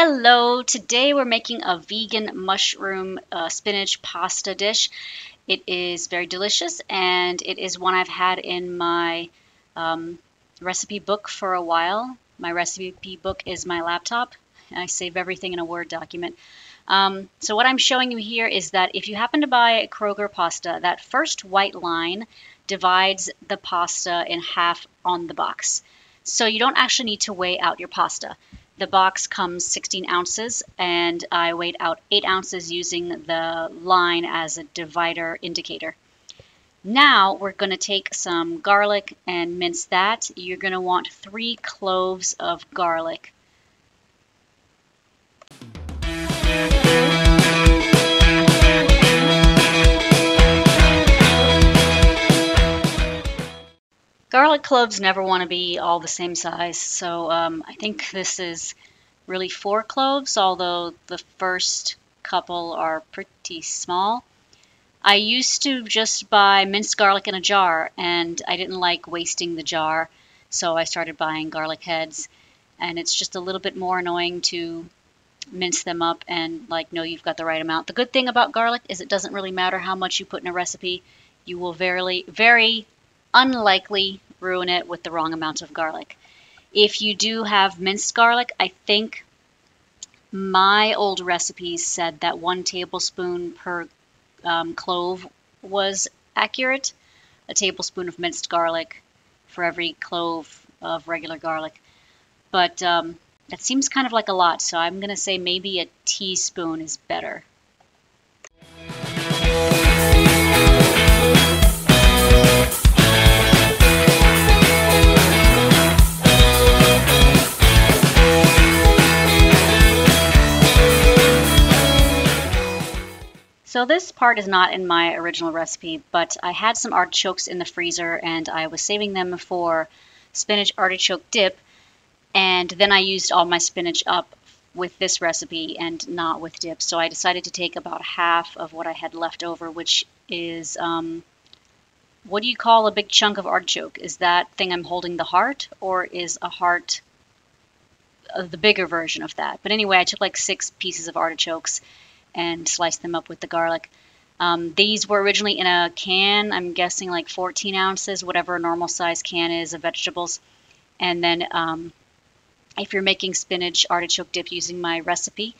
Hello, today we're making a vegan mushroom spinach pasta dish. It is very delicious and it is one I've had in my recipe book for a while. My recipe book is my laptop. I save everything in a Word document. So what I'm showing you here is that if you happen to buy Kroger pasta, that first white line divides the pasta in half on the box. So you don't actually need to weigh out your pasta. The box comes 16 ounces, and I weighed out 8 ounces using the line as a divider indicator. Now we're going to take some garlic and mince that. You're going to want 3 cloves of garlic. Garlic cloves never want to be all the same size, so I think this is really 4 cloves, although the first couple are pretty small. I used to just buy minced garlic in a jar, and I didn't like wasting the jar, so I started buying garlic heads, and it's just a little bit more annoying to mince them up and know you've got the right amount. The good thing about garlic is it doesn't really matter how much you put in a recipe. You will very unlikely ruin it with the wrong amount of garlic. If you do have minced garlic, I think my old recipes said that 1 tablespoon per clove was accurate. A tablespoon of minced garlic for every clove of regular garlic. But that seems kind of like a lot, so I'm going to say maybe a teaspoon is better. So this part is not in my original recipe, but I had some artichokes in the freezer and I was saving them for spinach artichoke dip, and then I used all my spinach up with this recipe and not with dip. So I decided to take about half of what I had left over, which is, what do you call a big chunk of artichoke? Is that thing I'm holding the heart, or is a heart the bigger version of that? But anyway, I took like 6 pieces of artichokes and slice them up with the garlic. These were originally in a can, I'm guessing like 14 ounces, whatever a normal size can is of vegetables. And then if you're making spinach artichoke dip using my recipe,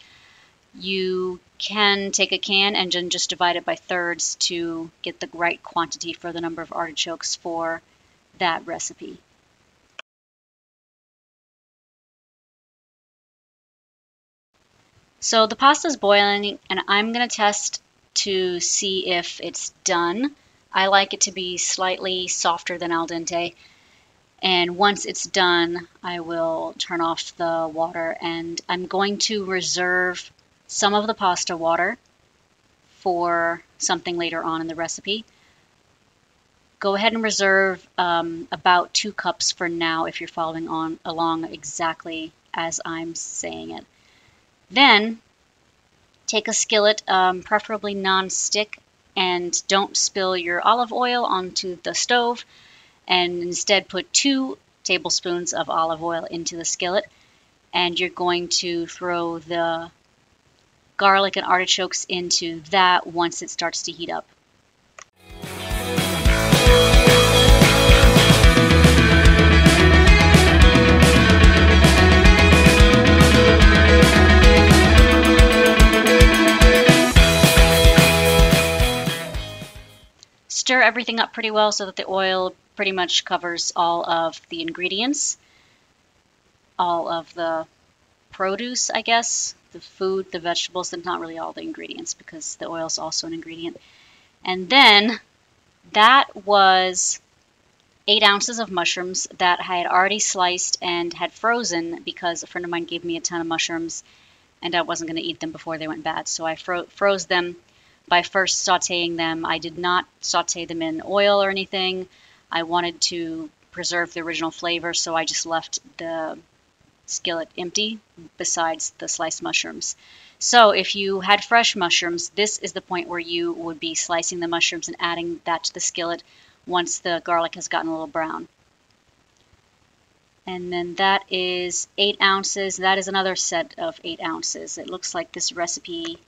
you can take a can and then just divide it by thirds to get the right quantity for the number of artichokes for that recipe. So the pasta's boiling, and I'm going to test to see if it's done. I like it to be slightly softer than al dente. And once it's done, I will turn off the water, and I'm going to reserve some of the pasta water for something later on in the recipe. Go ahead and reserve about 2 cups for now if you're following along exactly as I'm saying it. Then take a skillet, preferably non-stick, and don't spill your olive oil onto the stove, and instead put 2 tablespoons of olive oil into the skillet, and you're going to throw the garlic and artichokes into that once it starts to heat up. Stir everything up pretty well so that the oil pretty much covers all of the ingredients, all of the produce, I guess, the food, the vegetables, and not really all the ingredients because the oil is also an ingredient. And then that was 8 ounces of mushrooms that I had already sliced and had frozen because a friend of mine gave me a ton of mushrooms and I wasn't going to eat them before they went bad. So I froze them by first sautéing them. I did not sauté them in oil or anything. I wanted to preserve the original flavor, so I just left the skillet empty besides the sliced mushrooms. So if you had fresh mushrooms, this is the point where you would be slicing the mushrooms and adding that to the skillet once the garlic has gotten a little brown. And then that is 8 ounces. That is another set of 8 ounces. It looks like this recipe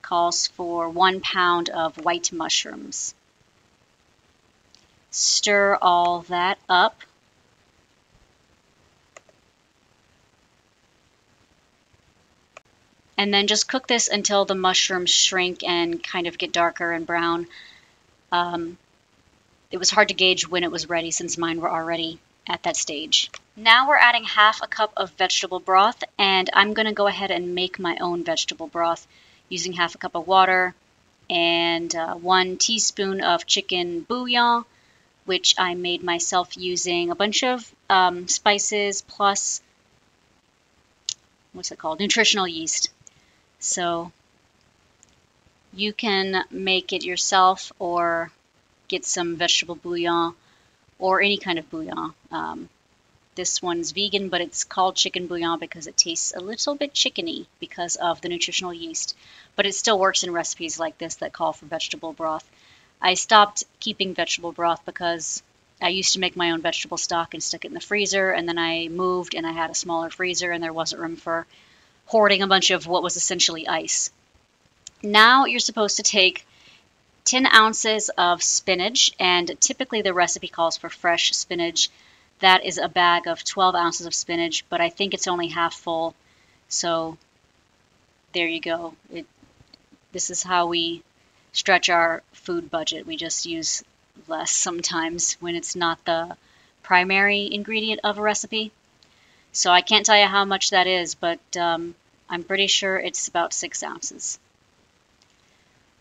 calls for 1 pound of white mushrooms. Stir all that up. And then just cook this until the mushrooms shrink and kind of get darker and brown. It was hard to gauge when it was ready since mine were already at that stage. Now we're adding half a cup of vegetable broth, and I'm going to go ahead and make my own vegetable broth using half a cup of water and 1 teaspoon of chicken bouillon, which I made myself using a bunch of spices plus, what's it called, nutritional yeast. So you can make it yourself or get some vegetable bouillon or any kind of bouillon. This one's vegan, but it's called chicken bouillon because it tastes a little bit chickeny because of the nutritional yeast. But it still works in recipes like this that call for vegetable broth. I stopped keeping vegetable broth because I used to make my own vegetable stock and stick it in the freezer, and then I moved and I had a smaller freezer and there wasn't room for hoarding a bunch of what was essentially ice. Now you're supposed to take 10 ounces of spinach, and typically the recipe calls for fresh spinach. That is a bag of 12 ounces of spinach, but I think it's only half full. So there you go. This is how we stretch our food budget. We just use less sometimes when it's not the primary ingredient of a recipe. So I can't tell you how much that is, but I'm pretty sure it's about 6 ounces.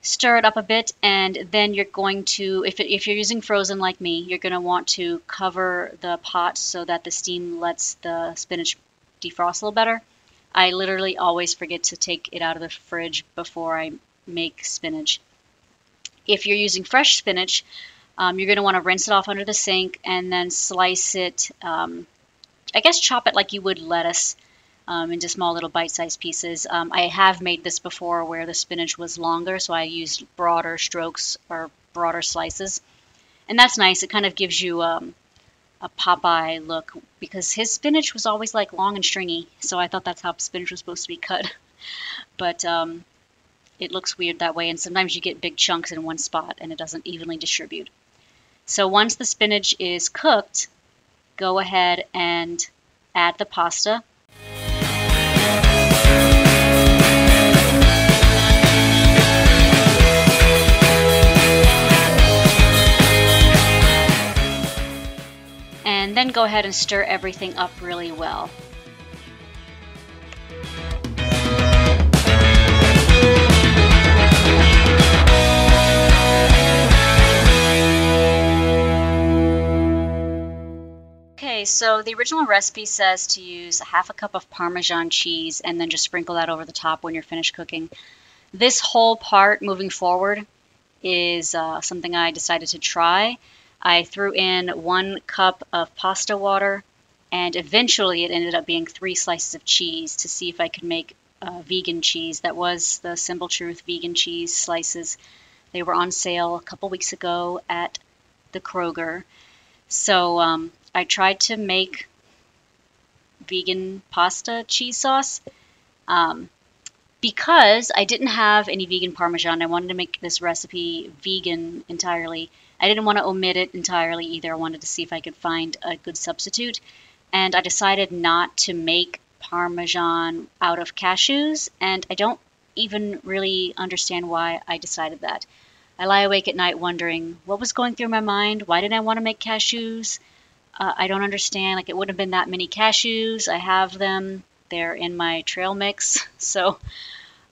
Stir it up a bit, and then you're going to, if you're using frozen like me, you're going to want to cover the pot so that the steam lets the spinach defrost a little better. I literally always forget to take it out of the fridge before I make spinach. If you're using fresh spinach, you're going to want to rinse it off under the sink and then slice it, I guess chop it like you would lettuce, into small little bite-sized pieces. I have made this before where the spinach was longer, so I used broader strokes or broader slices. And that's nice. It kind of gives you a Popeye look, because his spinach was always like long and stringy, so I thought that's how spinach was supposed to be cut. But it looks weird that way, and sometimes you get big chunks in one spot and it doesn't evenly distribute. So once the spinach is cooked, go ahead and add the pasta. And then go ahead and stir everything up really well. Okay, so the original recipe says to use half a cup of Parmesan cheese and then just sprinkle that over the top when you're finished cooking. This whole part moving forward is something I decided to try. I threw in 1 cup of pasta water, and eventually it ended up being 3 slices of cheese to see if I could make vegan cheese. That was the Simple Truth vegan cheese slices. They were on sale a couple weeks ago at the Kroger. So I tried to make vegan pasta cheese sauce. Because I didn't have any vegan Parmesan, I wanted to make this recipe vegan entirely. I didn't want to omit it entirely either. I wanted to see if I could find a good substitute. And I decided not to make Parmesan out of cashews, and I don't even really understand why I decided that. I lie awake at night wondering what was going through my mind. Why did I want to make cashews? I don't understand. Like, it wouldn't have been that many cashews. I have them. They're in my trail mix. So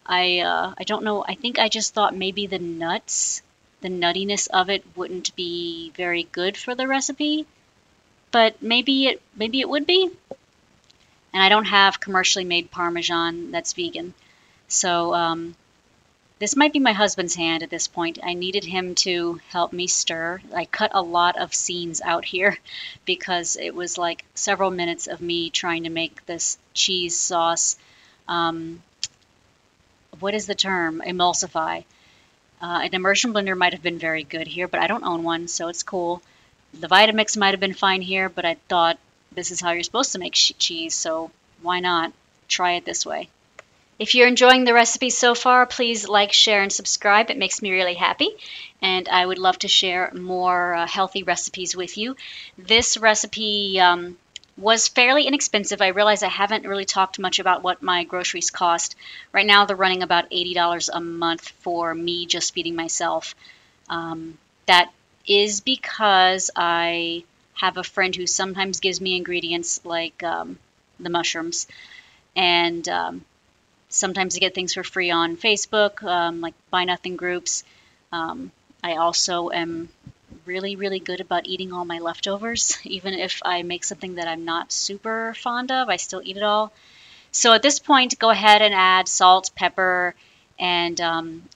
I don't know. I think I just thought maybe the nuttiness of it wouldn't be very good for the recipe, but maybe it would be. And I don't have commercially made Parmesan that's vegan. So this might be my husband's hand at this point. I needed him to help me stir. I cut a lot of scenes out here because it was like several minutes of me trying to make this cheese sauce. What is the term? Emulsify. An immersion blender might have been very good here, but I don't own one, so it's cool. The Vitamix might have been fine here, but I thought this is how you're supposed to make cheese, so why not try it this way? If you're enjoying the recipe so far, please like, share, and subscribe. It makes me really happy, and I would love to share more healthy recipes with you. This recipe was fairly inexpensive. I realize I haven't really talked much about what my groceries cost. Right now, they're running about $80 a month for me just feeding myself. That is because I have a friend who sometimes gives me ingredients like the mushrooms, and sometimes I get things for free on Facebook, like Buy Nothing groups. I also am really, really good about eating all my leftovers. Even if I make something that I'm not super fond of, I still eat it all. So at this point, go ahead and add salt, pepper, and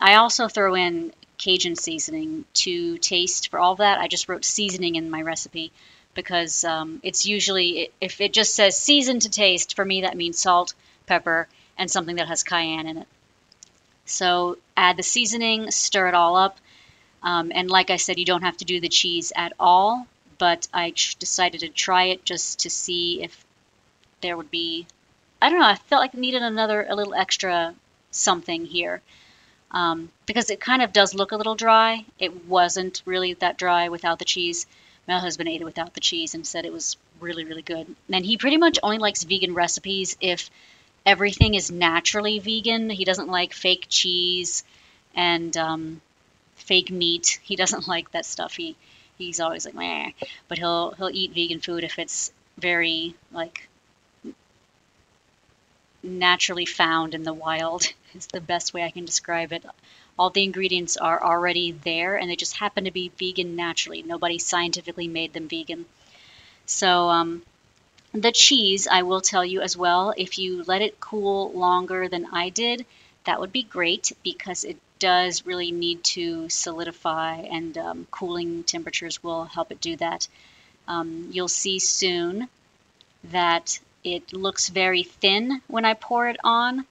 I also throw in Cajun seasoning to taste for all of that. I just wrote seasoning in my recipe because it's usually, if it just says season to taste, for me that means salt, pepper, and something that has cayenne in it. So add the seasoning, stir it all up, and like I said, you don't have to do the cheese at all, but I decided to try it just to see if there would be, I don't know, I felt like I needed a little extra something here, because it kind of does look a little dry. It wasn't really that dry without the cheese. My husband ate it without the cheese and said it was really, really good. And he pretty much only likes vegan recipes if everything is naturally vegan. He doesn't like fake cheese and fake meat. He doesn't like that stuff. He's always like, meh. But he'll eat vegan food if it's very like naturally found in the wild. Is the best way I can describe it. All the ingredients are already there, and they just happen to be vegan naturally. Nobody scientifically made them vegan. So the cheese, I will tell you as well, if you let it cool longer than I did, that would be great because it does really need to solidify, and cooling temperatures will help it do that. You'll see soon that it looks very thin when I pour it on,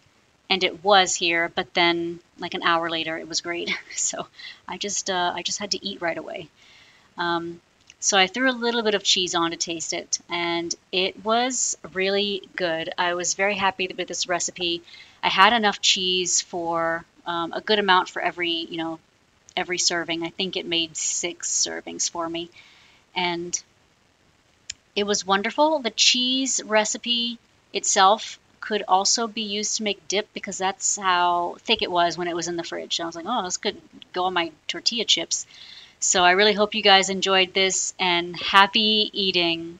and it was here, but then like an hour later it was great. So I just had to eat right away. So I threw a little bit of cheese on to taste it, and it was really good. I was very happy with this recipe. I had enough cheese for a good amount for every serving. I think it made 6 servings for me, and it was wonderful. The cheese recipe itself could also be used to make dip because that's how thick it was when it was in the fridge. I was like, oh, this could go on my tortilla chips. So I really hope you guys enjoyed this, and happy eating.